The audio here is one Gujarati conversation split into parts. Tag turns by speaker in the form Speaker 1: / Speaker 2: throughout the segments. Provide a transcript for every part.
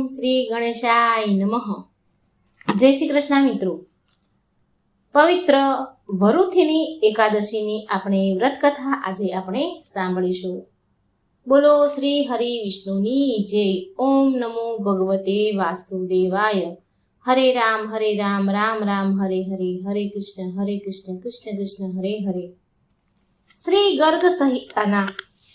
Speaker 1: શ્રી ગણેશાય નમઃ. જય શ્રી કૃષ્ણ મિત્રો. પવિત્ર વરુથીની એકાદશીની આપણે વ્રત કથા આજે આપણે સાંભળીશું. બોલો શ્રી હરિ વિષ્ણુની જય. ઓમ નમો ભગવતે વાસુદેવાય. હરે રામ રામ રામ હરે હરે, હરે કૃષ્ણ કૃષ્ણ કૃષ્ણ હરે હરે. શ્રી ગર્ગ સંહિતાના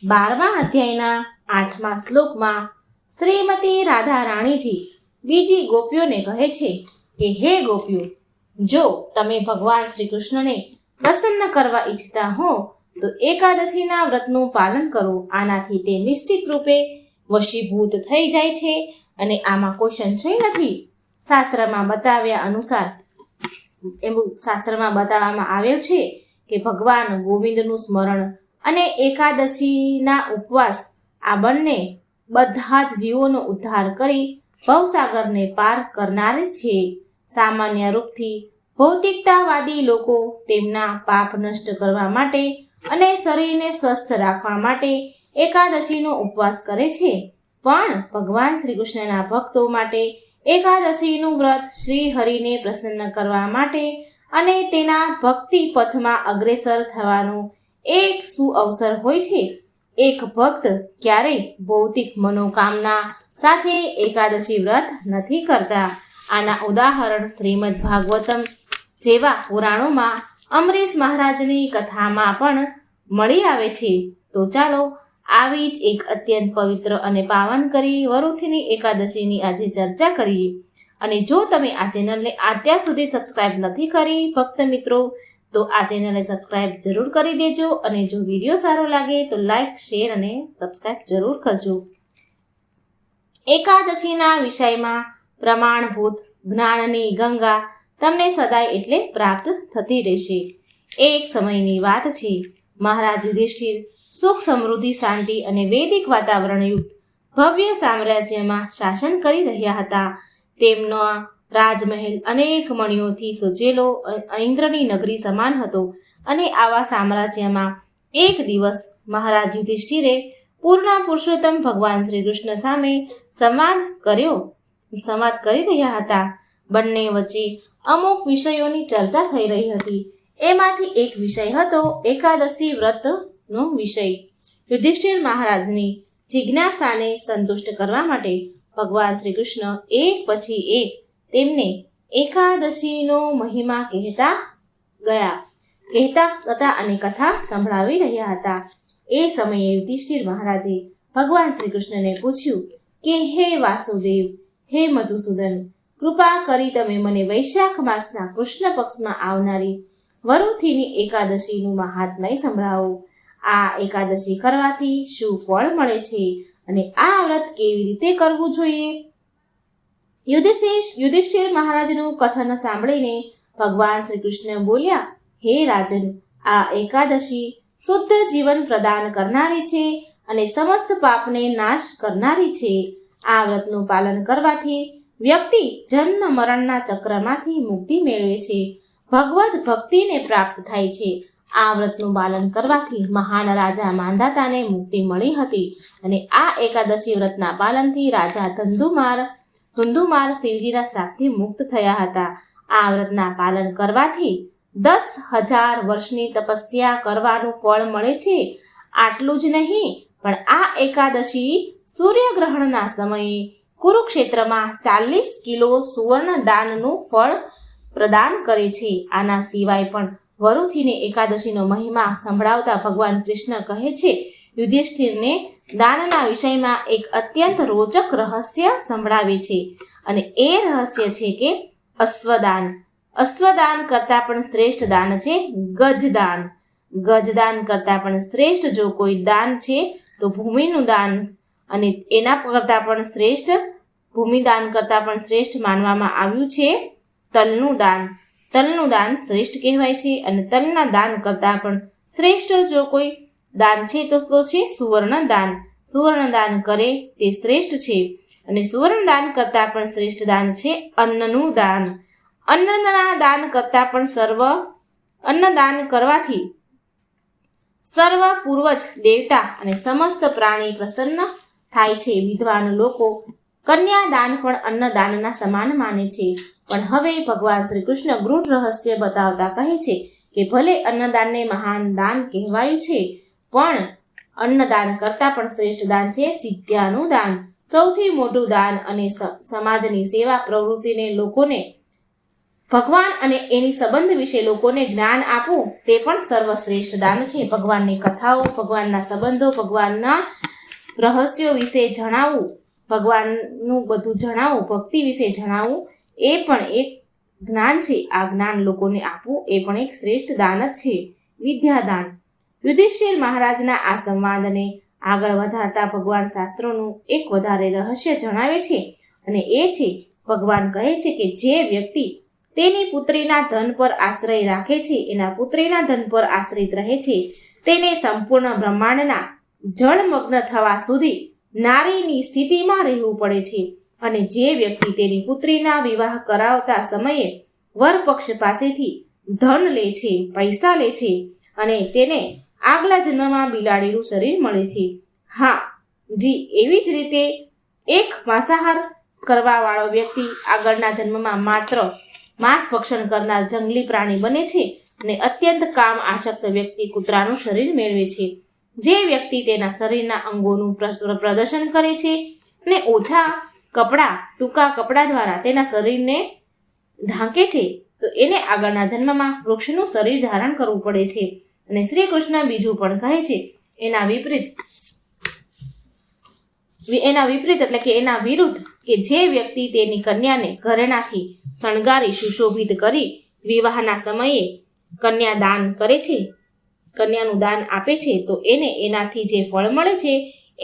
Speaker 1: 12મા અધ્યાયના 8મા શ્લોકમાં શ્રીમતી રાધા રાણીજી બીજી ગોપીઓને કહે છે કે હે ગોપીઓ, જો તમે ભગવાન શ્રી કૃષ્ણને પ્રસન્ન કરવા ઈચ્છતા હો તો એકાદશીના વ્રતનું પાલન કરો. આનાથી તે નિશ્ચિત રૂપે વશીભૂત થઈ જાય છે અને આમાં કોઈ સંશય નથી. શાસ્ત્રમાં બતાવ્યા અનુસાર શાસ્ત્રમાં બતાવવામાં આવ્યો છે કે ભગવાન ગોવિંદનું સ્મરણ અને એકાદશીના ઉપવાસ આ બંને બધા જ જીવોનો ઉદ્ધાર કરી ભવસાગરને પાર કરનાર છે. સામાન્ય રૂપથી ભૌતિકતાવાદી લોકો તેમના પાપ નષ્ટ કરવા માટે અને શરીરને સ્વસ્થ રાખવા માટે એકાદશીનો ઉપવાસ કરે છે, પણ ભગવાન શ્રી કૃષ્ણના ભક્તો માટે એકાદશીનું વ્રત શ્રી હરિને પ્રસન્ન કરવા માટે અને તેના ભક્તિ પથમાં અગ્રેસર થવાનો એક સુઅવસર હોય છે. એક ભક્ત ક્યારેય ભૌતિક મનોકામના સાથે એકાદશી વ્રત નથી કરતા. આના ઉદાહરણ શ્રીમદ ભાગવતમ જેવા પુરાણોમાં અમરીશ મહારાજની કથામાં પણ મળી આવે છે. તો ચાલો આવી જ એક અત્યંત પવિત્ર અને પાવન કરી વરુથીની એકાદશીની આજે ચર્ચા કરીએ. અને જો તમે આ ચેનલને અત્યાર સુધી સબસ્ક્રાઇબ નથી કરી ભક્ત મિત્રો, તો આ ચેનલને સબસ્ક્રાઇબ જરૂર કરી દેજો. અને જો વિડીયો સારો લાગે તો લાઈક, શેર અને સબસ્ક્રાઇબ જરૂર કરજો. એકાદશીના વિષયમાં પ્રમાણભૂત જ્ઞાનની ગંગા તમને સદાય એટલે પ્રાપ્ત થતી રહેશે. એક સમયની વાત છે, મહારાજ યુધિષ્ઠિર સુખ, સમૃદ્ધિ, શાંતિ અને વૈદિક વાતાવરણયુક્ત ભવ્ય સામ્રાજ્યમાં શાસન કરી રહ્યા હતા. તેમનો રાજમહેલ અનેક મણિઓથી સજેલો ઇન્દ્રની નગરી સમાન હતો. અને આવા સામ્રાજ્યમાં એક દિવસ મહારાજ યુધિષ્ઠિરે પૂર્ણ પુરુષોત્તમ ભગવાન શ્રી કૃષ્ણ સામે સંવાદ કરી રહ્યા હતા. બંને વચ્ચે અમુક વિષયોની ચર્ચા થઈ રહી હતી. એમાંથી એક વિષય હતો એકાદશી વ્રતનો વિષય. યુધિષ્ઠિર મહારાજની જિજ્ઞાસાને સંતુષ્ટ કરવા માટે ભગવાન શ્રી કૃષ્ણ એક પછી એક તેમને એકાદશીનો મહિમા કહેતા હતા અને કથા સંભળાવી રહ્યા હતા. એ સમયે યુધિષ્ઠિર મહારાજે ભગવાન શ્રી કૃષ્ણને પૂછ્યું કે હે વાસુદેવ, હે મધુસૂદન, કૃપા કરી તમે મને વૈશાખ માસના કૃષ્ણ પક્ષમાં આવનારી વરુથીની એકાદશીનું મહાત્મય સંભળાવો. આ એકાદશી કરવાથી શું ફળ મળે છે અને આ વ્રત કેવી રીતે કરવું જોઈએ? યુધિષ્ઠિર મહારાજનું કથન સાંભળીને ભગવાન શ્રી કૃષ્ણ બોલ્યા, હે રાજન, આ એકાદશી શુદ્ધ જીવન પ્રદાન કરનારી છે અને સમસ્ત પાપને નાશ કરનારી છે. આ વ્રતનું પાલન કરવાથી વ્યક્તિ જન્મ મરણના ચક્રમાંથી મુક્તિ મેળવે છે, ભગવદ ભક્તિને પ્રાપ્ત થાય છે. આ વ્રતનું પાલન કરવાથી મહાન રાજા માંધાતાને મુક્તિ મળી હતી અને આ એકાદશી વ્રતના પાલનથી રાજા ધુંધુમાર શિવજીના શ્રાપથી મુક્ત થયા હતા. આ વ્રતના પાલન કરવાથી 10,000 વર્ષની તપસ્યા કરવાનું ફળ મળે છે. આટલું જ નહીં, પણ આ એકાદશી સૂર્યગ્રહણના સમયે કુરુક્ષેત્રમાં 40 કિલો સુવર્ણ દાનનું ફળ પ્રદાન કરે છે. આના સિવાય પણ વરુથીની એકાદશીનો મહિમા સંભળાવતા ભગવાન કૃષ્ણ કહે છે, યુધિષ્ઠિરને દાનના વિષયમાં એક અત્યંત રોચક રહસ્ય સંભળાવે છે. અને એ રહસ્ય છે કે અશ્વદાન કરતાં પણ શ્રેષ્ઠ દાન છે ગજદાન. ગજદાન કરતાં પણ શ્રેષ્ઠ જો કોઈ દાન છે તો ભૂમિનું દાન, અને એના કરતાં પણ શ્રેષ્ઠ ભૂમિદાન કરતાં પણ શ્રેષ્ઠ માનવામાં આવ્યું છે તલનું દાન. તલનું દાન શ્રેષ્ઠ કહેવાય છે અને તલના દાન કરતાં પણ શ્રેષ્ઠ જો કોઈ દાન છે તો છે સુવર્ણ દાન. સુવર્ણ દાન કરે તે શ્રેષ્ઠ છે. અને સુવર્ણ દાન કરતાં પણ શ્રેષ્ઠ દાન છે અન્નનું દાન. અન્નના દાન કરતાં પણ અન્નદાન કરવાથી સર્વ પૂર્વજ, દેવતા અને સમસ્ત પ્રાણી પ્રસન્ન થાય છે. વિદ્વાન લોકો કન્યાદાન પણ અન્નદાનના સમાન માને છે. પણ હવે ભગવાન શ્રી કૃષ્ણ ગૂઢ રહસ્ય બતાવતા કહે છે કે ભલે અન્નદાનને મહાન દાન કહેવાયું છે, પણ અન્નદાન કરતાં પણ શ્રેષ્ઠ દાન છે સિદ્ધ્યાનું દાન. સૌથી મોટું દાન અને સમાજની સેવા પ્રવૃત્તિને લોકોને ભગવાન અને એની સંબંધ વિશે લોકોને જ્ઞાન આપવું તે પણ સર્વશ્રેષ્ઠ દાન છે. ભગવાનની કથાઓ, ભગવાનના સંબંધો, ભગવાનના રહસ્યો વિશે જણાવવું, ભગવાનનું બધું જણાવવું, ભક્તિ વિશે જણાવવું એ પણ એક જ્ઞાન છે. આ જ્ઞાન લોકોને આપવું એ પણ એક શ્રેષ્ઠ દાન જ છે. વિદ્યાદાન. યુધિષ્ઠિર મહારાજના આ સંવાદને આગળ વધારતા ભગવાન શાસ્ત્રોનું એક વધારે રહસ્ય જણાવે છે, અને એ છે ભગવાન કહે છે કે જે વ્યક્તિ તેની પુત્રીના ધન પર આશ્રય રાખે છે, એના પુત્રીના ધન પર આશ્રિત રહે છે, તેને સંપૂર્ણ બ્રહ્માંડના જળમગ્ન થવા સુધી નારીની સ્થિતિમાં રહેવું પડે છે. અને જે વ્યક્તિ તેની પુત્રીના વિવાહ કરાવતા સમયે વરપક્ષ પાસેથી ધન લે છે, પૈસા લે છે, અને તેને આગલા જન્મમાં બિલાડીનું શરીર મળે છે. હા જી, એવી જ રીતે એક માંસાહાર કરવા વાળો વ્યક્તિ આગળના જન્મમાં માત્ર માંસ ભક્ષણ કરનાર જંગલી પ્રાણી બને છે, અને અત્યંત કામ આસક્ત વ્યક્તિ કૂતરાનું શરીર મેળવે છે. જે વ્યક્તિ તેના શરીરના અંગોનું પ્રદર્શન કરે છે અને ઓછા કપડાં, ટૂંકા કપડાં દ્વારા તેના શરીરને ઢાંકે છે, તો એને આગળના જન્મમાં વૃક્ષનું શરીર ધારણ કરવું પડે છે. અને શ્રી કૃષ્ણ બીજું પણ કહે છે, એના વિપરીત એટલે કે એના વિરુદ્ધ, કે જે વ્યક્તિ તેની કન્યાને ઘરેણાથી શણગારી સુશોભિત કરી વિવાહના સમયે કન્યાદાન કરે છે, કન્યાનું દાન આપે છે, તો એને એનાથી જે ફળ મળે છે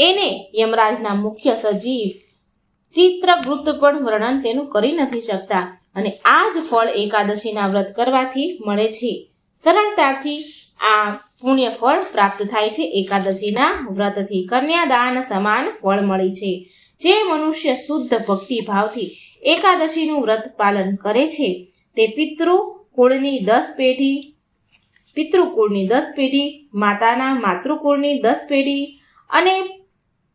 Speaker 1: એને યમરાજના મુખ્ય સજીવ ચિત્રગુપ્ત પણ વર્ણન તેનું કરી નથી શકતા. અને આ જ ફળ એકાદશીના વ્રત કરવાથી મળે છે. સરળતાથી આ પુણ્ય ફળ પ્રાપ્ત થાય છે. એકાદશીના વ્રતથી કન્યાદાન સમાન ફળ મળે છે. જે મનુષ્ય શુદ્ધ ભક્તિ ભાવથી એકાદશીનું વ્રત પાલન કરે છે તે પિતૃકુળની 10 પેઢી, માતાના માતૃકુળની 10 પેઢી અને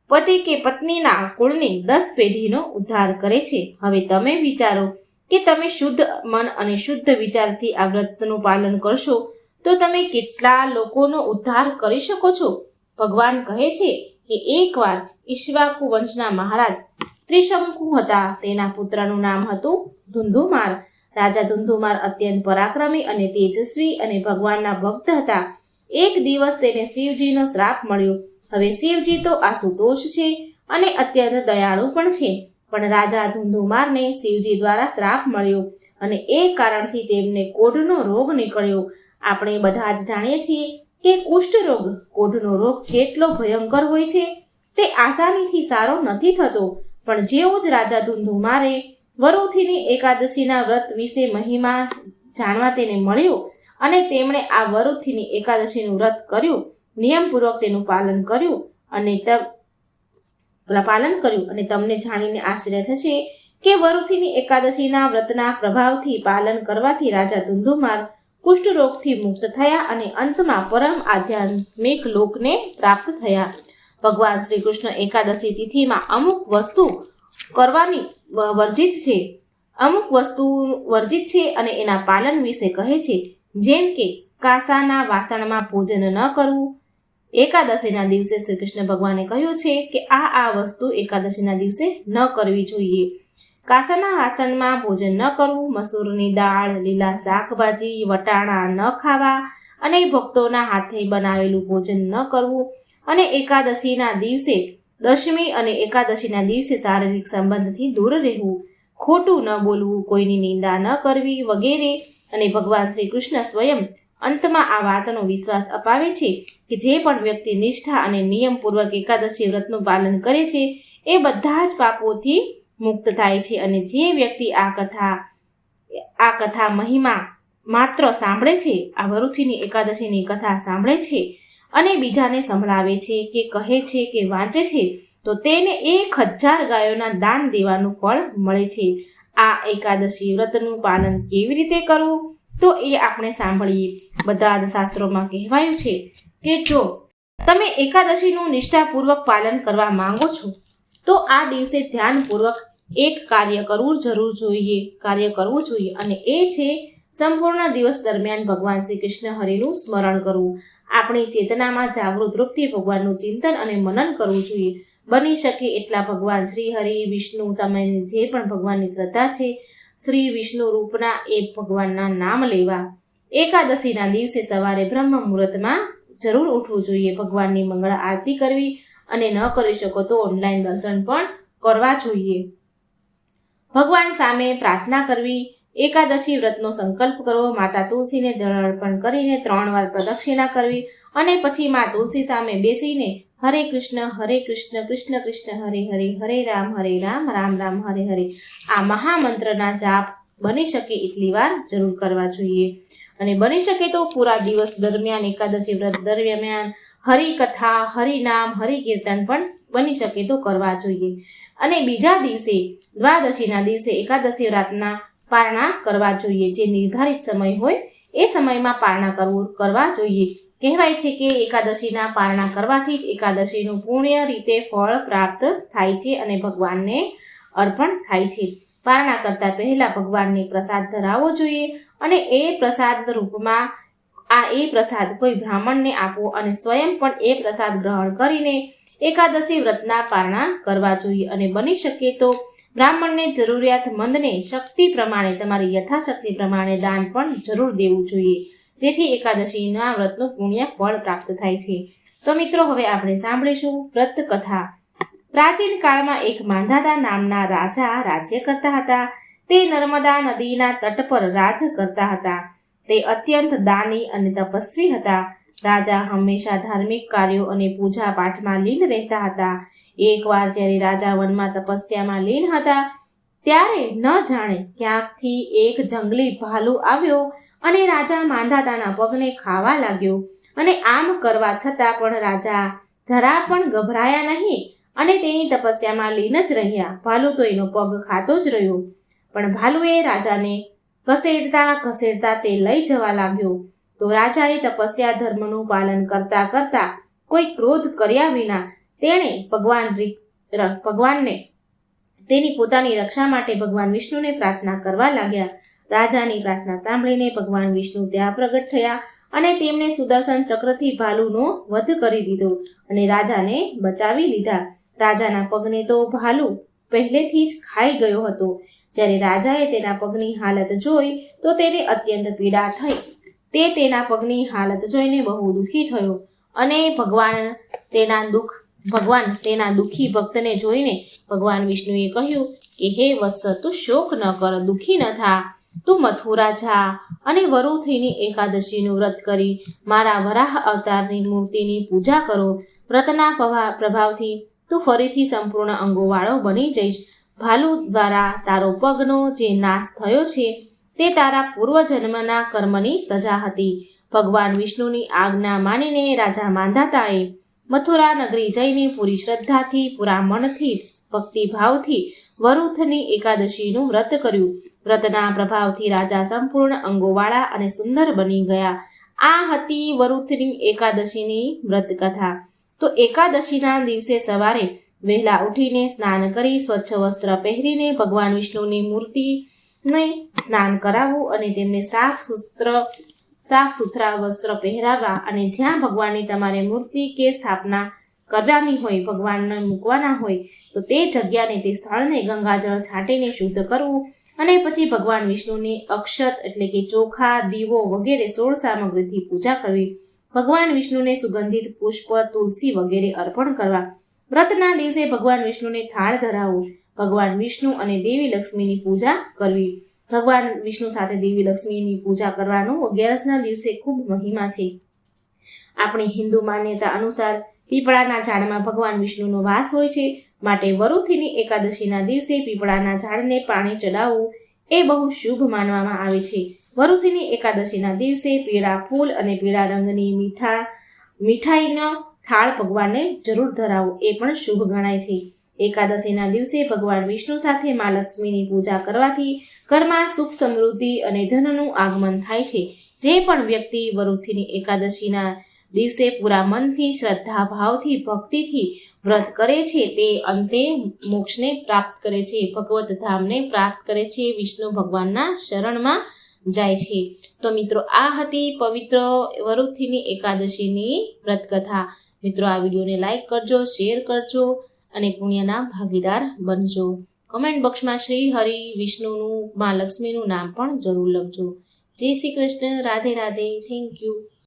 Speaker 1: પતિ કે પત્નીના કુળની 10 પેઢીનો ઉદ્ધાર કરે છે. હવે તમે વિચારો કે તમે શુદ્ધ મન અને શુદ્ધ વિચારથી આ વ્રતનું પાલન કરશો તો તમે કેટલા લોકોનો ઉદ્ધાર કરી શકો છો. ભગવાન કહે છે કે એકવાર ઈક્ષ્વાકુ વંશના મહારાજ ત્રિશંકુ હતા. તેના પુત્રનું નામ હતું ધુંધુમાર. રાજા ધુંધુમાર અત્યંત પરાક્રમી અને તેજસ્વી અને ભગવાનના ભક્ત હતા. એક દિવસ તેને શિવજીનો શ્રાપ મળ્યો. હવે શિવજી તો આશુતોષ છે અને અત્યંત દયાળુ પણ છે, પણ રાજા ધુંધુમારને શિવજી દ્વારા શ્રાપ મળ્યો અને એ કારણથી તેમને કોઢનો રોગ નીકળ્યો. આપણે બધા જ જાણીએ છીએ કે કુષ્ઠરોગ, કોઢનો રોગ કેટલો ભયંકર હોય છે. તે આસાનીથી સારો નથી થતો. પણ જેવું જ રાજા ધુંધુમારે વરુથીની એકાદશીના વ્રત વિશે મહિમા જાણવા તેને મળ્યો અને તેમણે આ વરુથીની એકાદશીનું વ્રત કર્યું, નિયમપૂર્વક તેનું પાલન કર્યું અને તમને જાણીને આશ્ચર્ય થશે કે વરુથીની એકાદશીના વ્રતના પ્રભાવથી પાલન કરવાથી રાજા ધુંધુમાર કુષ્ઠરોગથી મુક્ત થયા અને અંતમાં પરમ આધ્યાત્મિક લોકને પ્રાપ્ત થયા. ભગવાન શ્રી કૃષ્ણ એકાદશી તિથિમાં અમુક વસ્તુ કરવાની વર્જિત છે અને એના પાલન વિશે કહે છે. જેમ કે કાંસાના વાસણમાં ભોજન ન કરવું. એકાદશીના દિવસે શ્રી કૃષ્ણ ભગવાને કહ્યું છે કે આ વસ્તુ એકાદશીના દિવસે ન કરવી જોઈએ. કાંસાના વાસણમાં ભોજન ન કરવું, મસૂરની દાળ, લીલા શાકભાજી, વટાણા ન ખાવા અને ભક્તોના હાથે બનાવેલું ભોજન ન કરવું, અને એકાદશીના દિવસે દશમી અને એકાદશીના દિવસે શારીરિક સંબંધથી દૂર રહેવું, ખોટું ન બોલવું, કોઈની નિંદા ન કરવી વગેરે. અને ભગવાન શ્રી કૃષ્ણ સ્વયં અંતમાં આ વાતનો વિશ્વાસ અપાવે છે કે જે પણ વ્યક્તિ નિષ્ઠા અને નિયમપૂર્વક એકાદશી વ્રતનું પાલન કરે છે એ બધા જ પાપોથી મુક્ત થાય છે. અને જે વ્યક્તિ આ કથા મહિમા માત્ર સાંભળે છે, આ વરુથીની એકાદશીની કથા સાંભળે છે અને બીજાને સંભળાવે છે કે કહે છે કે વાંચે છે, તો તેને 1000 ગાયોના દાન દેવાનું ફળ મળે છે. આ એકાદશી વ્રતનું પાલન કેવી રીતે કરવું તો એ આપણે સાંભળીએ. બધા જ શાસ્ત્રોમાં કહેવાયું છે કે જો તમે એકાદશીનું નિષ્ઠાપૂર્વક પાલન કરવા માંગો છો તો આ દિવસે ધ્યાનપૂર્વક એક કાર્ય કરવું જોઈએ અને એ છે સંપૂર્ણ દિવસ દરમિયાન ભગવાન શ્રી કૃષ્ણ હરિનું સ્મરણ કરવું. આપણી ચેતનામાં જાગૃત રૂપથી ભગવાનનું ચિંતન અને મનન કરવું જોઈએ. બની શકે એટલા ભગવાન શ્રી હરિ, વિષ્ણુ, તમે જે પણ ભગવાનની શ્રદ્ધા છે, શ્રી વિષ્ણુ રૂપના એ ભગવાનના નામ લેવા. એકાદશીના દિવસે સવારે બ્રહ્મ મુહૂર્તમાં જરૂર ઉઠવું જોઈએ. ભગવાનની મંગળ આરતી કરવી અને ન કરી શકો તો ઓનલાઈન દર્શન પણ કરવા જોઈએ. ભગવાન સામે પ્રાર્થના કરવી. એકાદશી વ્રતનો સંકલ્પ કરવો. માતા તુલસીને જળ અર્પણ કરીને 3 વાર પ્રદક્ષિણા કરવી અને પછી મા તુલસી સામે બેસીને હરે કૃષ્ણ કૃષ્ણ કૃષ્ણ હરે હરે, હરે રામ રામ રામ હરે હરે આ મહામંત્રના જાપ બની શકે એટલી વાર જરૂર કરવા જોઈએ. અને બની શકે તો પૂરા દિવસ દરમિયાન, એકાદશી વ્રત દરમિયાન હરિકથા, હરિનામ, હરિકીર્તન પણ બની શકે તો કરવા જોઈએ. અને બીજા દિવસે, દ્વાદશીના દિવસે એકાદશી રાતના પારણા કરવા જોઈએ. જે નિર્ધારિત સમય હોય એ સમયમાં પારણા કરવા જોઈએ. કહેવાય છે કે એકાદશીના પારણા કરવાથી જ એકાદશીનું પુણ્ય રીતે ફળ પ્રાપ્ત થાય છે અને ભગવાનને અર્પણ થાય છે. પારણા કરતા પહેલા ભગવાનને પ્રસાદ ધરાવવો જોઈએ અને એ પ્રસાદ રૂપમાં એ પ્રસાદ કોઈ બ્રાહ્મણને આપવો અને સ્વયં પણ એ પ્રસાદ ગ્રહણ કરીને એકાદશી વ્રતના પારણા કરવા જોઈએ. અને બની શકે તો બ્રાહ્મણને, જરૂરિયાતમંદને શક્તિ પ્રમાણે, તમારી યથાશક્તિ પ્રમાણે દાન પણ જરૂર દેવું જોઈએ, જેથી એકાદશીના વ્રતનું પુણ્ય ફળ પ્રાપ્ત થાય છે. તો મિત્રો, હવે આપણે સાંભળીશું વ્રત કથા. પ્રાચીન કાળમાં એક માંધાતા નામના રાજા રાજ્ય કરતા હતા. તે નર્મદા નદીના તટ પર રાજ કરતા હતા. તે અત્યંત દાની અને તપસ્વી હતા. રાજા હંમેશા ધાર્મિક કાર્યો અને પૂજા પાઠમાં લીન રહેતા હતા. એકવાર જ્યારે રાજા વનમાં તપસ્યામાં લીન હતા ત્યારે ન જાણે ક્યાંકથી એક જંગલી ભાલુ આવ્યો અને રાજા માંધાતાના પગને ખાવા લાગ્યો. અને આમ કરવા છતાં પણ રાજા જરા પણ ગભરાયા નહીં અને તેની તપસ્યામાં લીન જ રહ્યા. ભાલુ તો એનો પગ ખાતો જ રહ્યો, પણ ભાલુએ રાજાને ઘસેડતા તે લઈ જવા લાગ્યો. તો રાજાએ તપસ્યા ધર્મનું પાલન કરતા કરતા કોઈ ક્રોધ કર્યા વિના તેણે ભગવાનને તેની પોતાની રક્ષા માટે ભગવાન વિષ્ણુને પ્રાર્થના કરવા લાગ્યા. રાજાની પ્રાર્થના સાંભળીને ભગવાન વિષ્ણુ ત્યાં પ્રગટ થયા અને તેમને સુદર્શન ચક્રથી ભાલુનો વધ કરી દીધો અને રાજાને બચાવી લીધા. રાજાના પગને તો ભાલુ પહેલેથી જ ખાઈ ગયો હતો. જ્યારે રાજાએ તેના પગની હાલત જોઈ તો તેને અત્યંત પીડા થઈ. તે તેના પગની હાલત જોઈને બહુ દુઃખી થયો અને ભગવાન તેના દુઃખી ભક્તને જોઈને ભગવાન વિષ્ણુએ કહ્યું કે હે વત્સ, તું શોક ન કર, દુઃખી ન થા. તું મથુરા જા અને વરુથીની એકાદશીનું વ્રત કરી મારા વરાહ અવતારની મૂર્તિની પૂજા કરો. વ્રતના પ્રભાવથી તું ફરીથી સંપૂર્ણ અંગોવાળો બની જઈશ. ભાલુ દ્વારા તારો પગનો જે નાશ થયો છે તે તારા પૂર્વજન્મના કર્મની સજા હતી. ભગવાન વિષ્ણુની આજ્ઞા માનીને રાજા માંધાતાએ મથુરા નગરી જઈને પૂરી શ્રદ્ધાથી, પૂરા મનથી, ભક્તિભાવથી વરુથની એકાદશીનું વ્રત કર્યું. વ્રતના પ્રભાવથી રાજા સંપૂર્ણ અંગોવાળા અને સુંદર બની ગયા. આ હતી વરુથની એકાદશીની વ્રત કથા. તો એકાદશીના દિવસે સવારે વહેલા ઉઠીને સ્નાન કરી સ્વચ્છ વસ્ત્ર પહેરીને ભગવાન વિષ્ણુની મૂર્તિને સ્નાન કરાવવું અને તેમને સાફ સુથરા વસ્ત્ર પહેરાવવા અને જ્યાં ભગવાનની તમારે મૂર્તિ કે સ્થાપના કરવાની હોય, ભગવાનને મૂકવાના હોય તો તે જગ્યાને, તે સ્થળને ગંગાજળ છાંટીને શુદ્ધ કરવું અને પછી ભગવાન વિષ્ણુની અક્ષત એટલે કે ચોખા, દીવો વગેરે 16 સામગ્રીથી પૂજા કરવી. ભગવાન વિષ્ણુને સુગંધિત પુષ્પ, તુલસી વગેરે અર્પણ કરવા. વ્રતના દિવસે ભગવાન વિષ્ણુને થાળ ધરાવવો. ભગવાન વિષ્ણુ અને દેવી લક્ષ્મીની પૂજા કરવી. ભગવાન વિષ્ણુ સાથે દેવી લક્ષ્મીની પૂજા કરવાનું 11ના દિવસે ખૂબ મહિમા છે. આપણી હિન્દુ માન્યતા અનુસાર પીપળાના ઝાડમાં ભગવાન વિષ્ણુનો વાસ હોય છે, માટે વરુથીની એકાદશીના દિવસે પીપળાના ઝાડને પાણી ચડાવવું એ બહુ શુભ માનવામાં આવે છે. વરુથીની એકાદશીના દિવસે પીળા ફૂલ અને પીળા રંગની મીઠાઈનો થાળ ભગવાનને જરૂર ધરાવો, એ પણ શુભ ગણાય છે. એકાદશીના દિવસે ભગવાન વિષ્ણુ સાથે મા લક્ષ્મીની પૂજા કરવાથી ઘરમાં સુખ, સમૃદ્ધિ અને ધનનું આગમન થાય છે. જે પણ વ્યક્તિ વરુથીની એકાદશીના દિવસે પૂરા મનથી, શ્રદ્ધા ભાવથી, ભક્તિથી વ્રત કરે છે તે અંતે મોક્ષને પ્રાપ્ત કરે છે, ભગવત ધામને પ્રાપ્ત કરે છે, વિષ્ણુ ભગવાનના શરણમાં જાય છે. તો મિત્રો, આ હતી પવિત્ર વરુથીની એકાદશીની વ્રતકથા. મિત્રો, આ વિડીયોને લાઈક કરજો, શેર કરજો અને પુણ્યના ભાગીદાર બનજો. કમેન્ટ બોક્સમાં શ્રી હરિ વિષ્ણુનું, મા લક્ષ્મીનું નામ પણ જરૂર લખજો. જય શ્રી કૃષ્ણ. રાધે રાધે. Thank you.